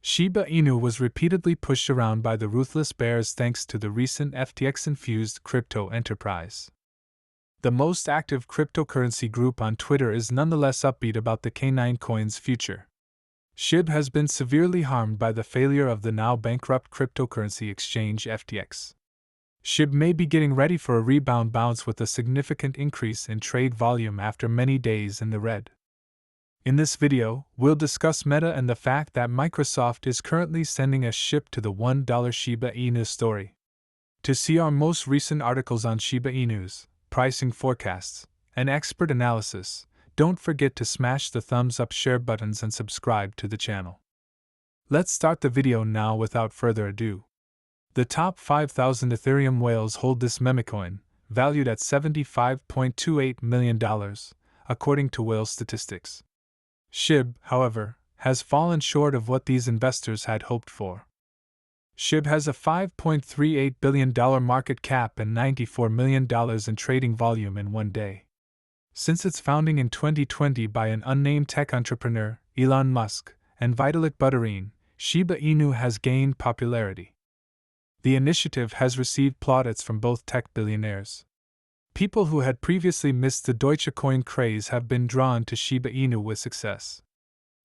Shiba Inu was repeatedly pushed around by the ruthless bears thanks to the recent FTX-infused crypto enterprise. The most active cryptocurrency group on Twitter is nonetheless upbeat about the K9 coin's future. Shib has been severely harmed by the failure of the now bankrupt cryptocurrency exchange FTX. Shib may be getting ready for a rebound bounce with a significant increase in trade volume after many days in the red. In this video, we'll discuss Meta and the fact that Microsoft is currently sending a ship to the $1 Shiba Inu story. To see our most recent articles on Shiba Inus, pricing forecasts, and expert analysis, don't forget to smash the thumbs up share buttons and subscribe to the channel. Let's start the video now without further ado. The top 5,000 Ethereum whales hold this memecoin, valued at $75.28 million, according to whale statistics. Shib, however, has fallen short of what these investors had hoped for. Shib has a $5.38 billion market cap and $94 million in trading volume in one day. Since its founding in 2020 by an unnamed tech entrepreneur, Elon Musk, and Vitalik Buterin, Shiba Inu has gained popularity. The initiative has received plaudits from both tech billionaires. People who had previously missed the Dogecoin craze have been drawn to Shiba Inu with success.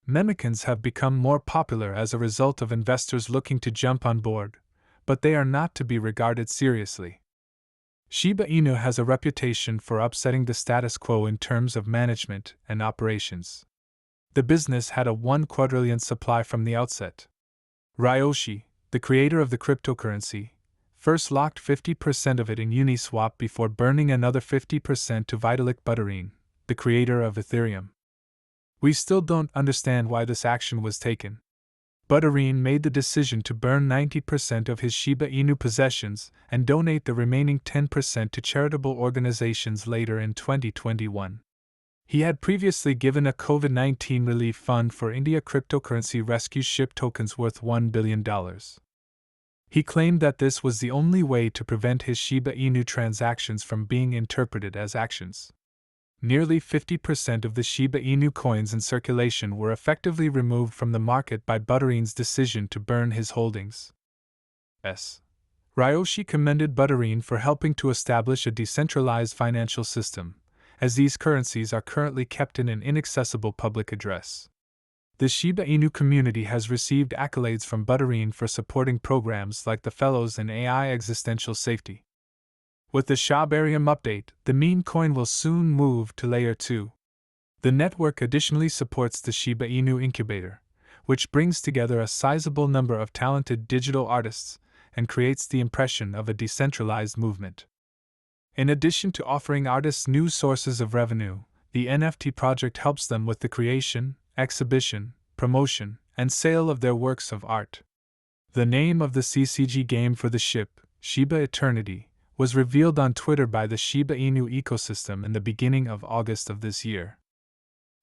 Memecoins have become more popular as a result of investors looking to jump on board, but they are not to be regarded seriously. Shiba Inu has a reputation for upsetting the status quo in terms of management and operations. The business had a 1 quadrillion supply from the outset. Ryoshi, the creator of the cryptocurrency, first locked 50% of it in Uniswap before burning another 50% to Vitalik Buterin, the creator of Ethereum. We still don't understand why this action was taken. Buterin made the decision to burn 90% of his Shiba Inu possessions and donate the remaining 10% to charitable organizations later in 2021. He had previously given a COVID-19 relief fund for India cryptocurrency rescue SHIB tokens worth $1 billion. He claimed that this was the only way to prevent his Shiba Inu transactions from being interpreted as actions. Nearly 50% of the Shiba Inu coins in circulation were effectively removed from the market by Buterin's decision to burn his holdings. Ryoshi commended Buterin for helping to establish a decentralized financial system, as these currencies are currently kept in an inaccessible public address. The Shiba Inu community has received accolades from Buterin for supporting programs like the Fellows in AI Existential Safety. With the Shibarium update, the meme coin will soon move to Layer 2. The network additionally supports the Shiba Inu Incubator, which brings together a sizable number of talented digital artists and creates the impression of a decentralized movement. In addition to offering artists new sources of revenue, the NFT project helps them with the creation, exhibition, promotion, and sale of their works of art. The name of the CCG game for the ship, Shiba Eternity, was revealed on Twitter by the Shiba Inu ecosystem in the beginning of August of this year.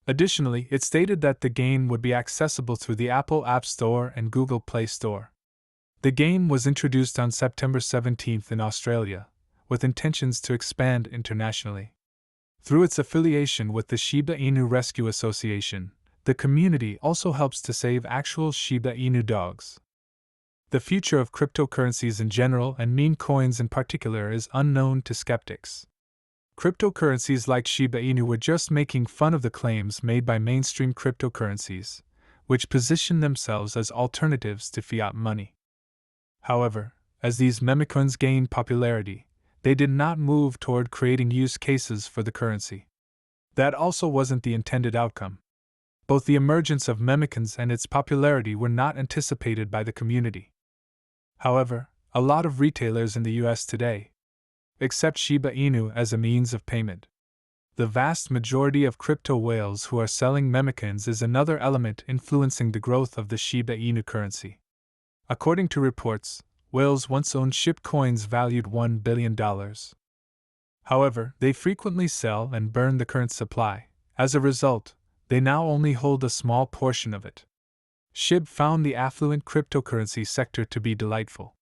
Additionally, it stated that the game would be accessible through the Apple App Store and Google Play Store. The game was introduced on September 17 in Australia, with intentions to expand internationally. Through its affiliation with the Shiba Inu Rescue Association, the community also helps to save actual Shiba Inu dogs. The future of cryptocurrencies in general and meme coins in particular is unknown to skeptics. Cryptocurrencies like Shiba Inu were just making fun of the claims made by mainstream cryptocurrencies, which position themselves as alternatives to fiat money. However, as these memecoins gained popularity, they did not move toward creating use cases for the currency. That also wasn't the intended outcome. Both the emergence of memecoins and its popularity were not anticipated by the community. However, a lot of retailers in the US today accept Shiba Inu as a means of payment. The vast majority of crypto whales who are selling memecoins is another element influencing the growth of the Shiba Inu currency. According to reports, whales once owned SHIB coins valued $1 billion. However, they frequently sell and burn the current supply. As a result, they now only hold a small portion of it. Shib found the affluent cryptocurrency sector to be delightful.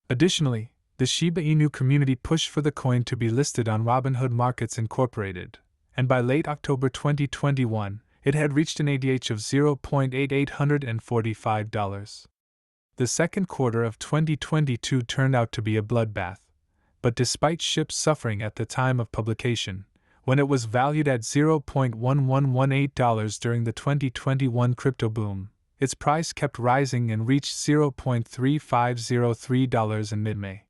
Additionally, the Shiba Inu community pushed for the coin to be listed on Robinhood Markets Incorporated, and by late October 2021, it had reached an ADH of $0.8845. The second quarter of 2022 turned out to be a bloodbath, but despite Shib's suffering at the time of publication, when it was valued at $0.1118 during the 2021 crypto boom, its price kept rising and reached $0.3503 in mid-May.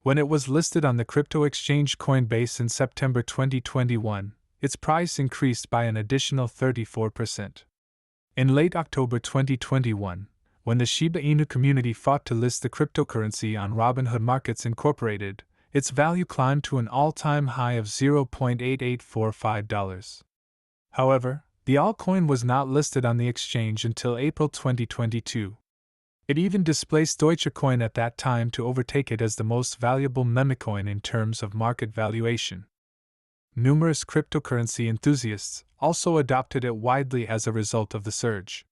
When it was listed on the crypto exchange Coinbase in September 2021, its price increased by an additional 34%. In late October 2021, when the Shiba Inu community fought to list the cryptocurrency on Robinhood Markets Incorporated, its value climbed to an all-time high of $0.8845. However, the altcoin was not listed on the exchange until April 2022. It even displaced Deutsche Coin at that time to overtake it as the most valuable meme coin in terms of market valuation. Numerous cryptocurrency enthusiasts also adopted it widely as a result of the surge.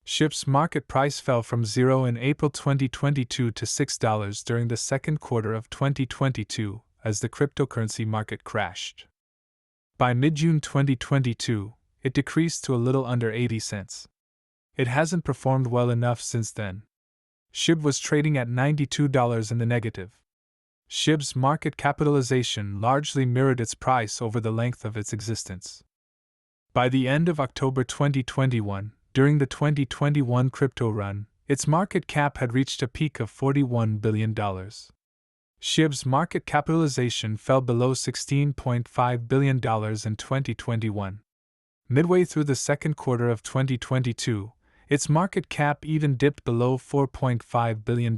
Shib's market price fell from $0 in April 2022 to $6 during the second quarter of 2022 as the cryptocurrency market crashed. By mid-June 2022, it decreased to a little under 80 cents. It hasn't performed well enough since then. Shib was trading at $92 in the negative. Shib's market capitalization largely mirrored its price over the length of its existence. By the end of October 2021, during the 2021 crypto run, its market cap had reached a peak of $41 billion. Shib's market capitalization fell below $16.5 billion in 2021. Midway through the second quarter of 2022, its market cap even dipped below $4.5 billion.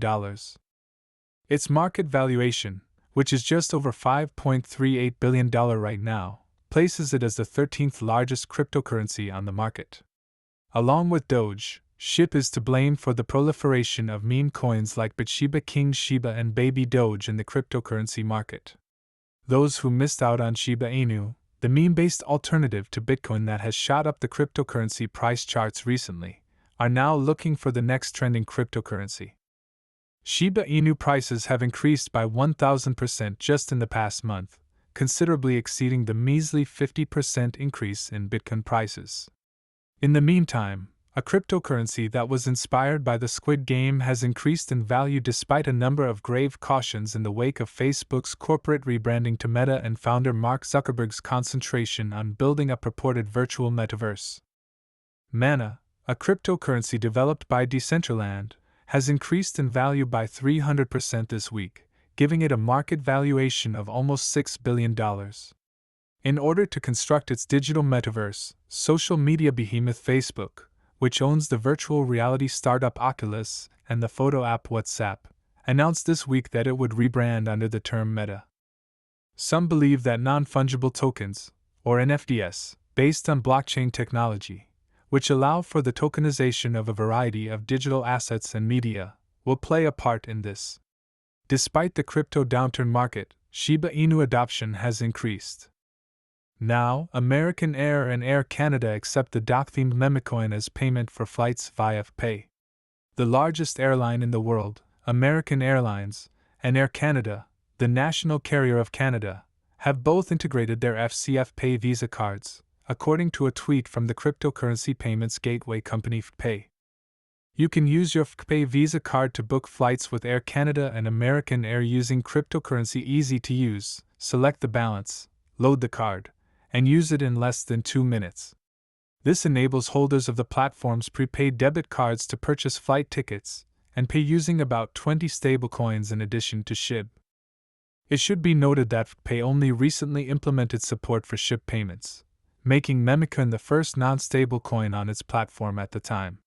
Its market valuation, which is just over $5.38 billion right now, places it as the 13th largest cryptocurrency on the market. Along with Doge, Shib is to blame for the proliferation of meme coins like BitShiba, King Shiba, and Baby Doge in the cryptocurrency market. Those who missed out on Shiba Inu, the meme-based alternative to Bitcoin that has shot up the cryptocurrency price charts recently, are now looking for the next trending cryptocurrency. Shiba Inu prices have increased by 1,000% just in the past month, considerably exceeding the measly 50% increase in Bitcoin prices. In the meantime, a cryptocurrency that was inspired by the Squid Game has increased in value despite a number of grave cautions in the wake of Facebook's corporate rebranding to Meta and founder Mark Zuckerberg's concentration on building a purported virtual metaverse. Mana, a cryptocurrency developed by Decentraland, has increased in value by 300% this week, giving it a market valuation of almost $6 billion. In order to construct its digital metaverse, social media behemoth Facebook, which owns the virtual reality startup Oculus and the photo app WhatsApp, announced this week that it would rebrand under the term Meta. Some believe that non-fungible tokens, or NFTs, based on blockchain technology, which allow for the tokenization of a variety of digital assets and media, will play a part in this. Despite the crypto downturn market, Shiba Inu adoption has increased. Now, American Air and Air Canada accept the doc-themed memecoin as payment for flights via Pay. The largest airline in the world, American Airlines, and Air Canada, the national carrier of Canada, have both integrated their FCF Pay Visa cards, according to a tweet from the cryptocurrency payments gateway company Pay. You can use your Pay Visa card to book flights with Air Canada and American Air using cryptocurrency. Easy to use. Select the balance, load the card, and use it in less than 2 minutes. This enables holders of the platform's prepaid debit cards to purchase flight tickets and pay using about 20 stablecoins in addition to Shib. It should be noted that Pay only recently implemented support for Shib payments, making Memecoin the first non-stablecoin on its platform at the time.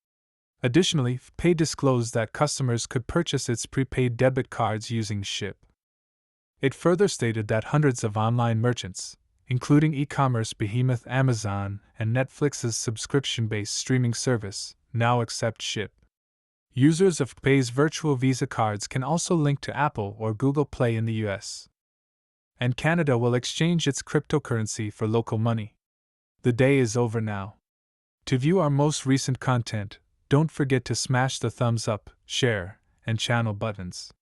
Additionally, Pay disclosed that customers could purchase its prepaid debit cards using Shib. It further stated that hundreds of online merchants, including e-commerce behemoth Amazon and Netflix's subscription-based streaming service, now accept Shib. Users of Pay's virtual Visa cards can also link to Apple or Google Play in the US. And Canada will exchange its cryptocurrency for local money. The day is over now. To view our most recent content, don't forget to smash the thumbs up, share, and channel buttons.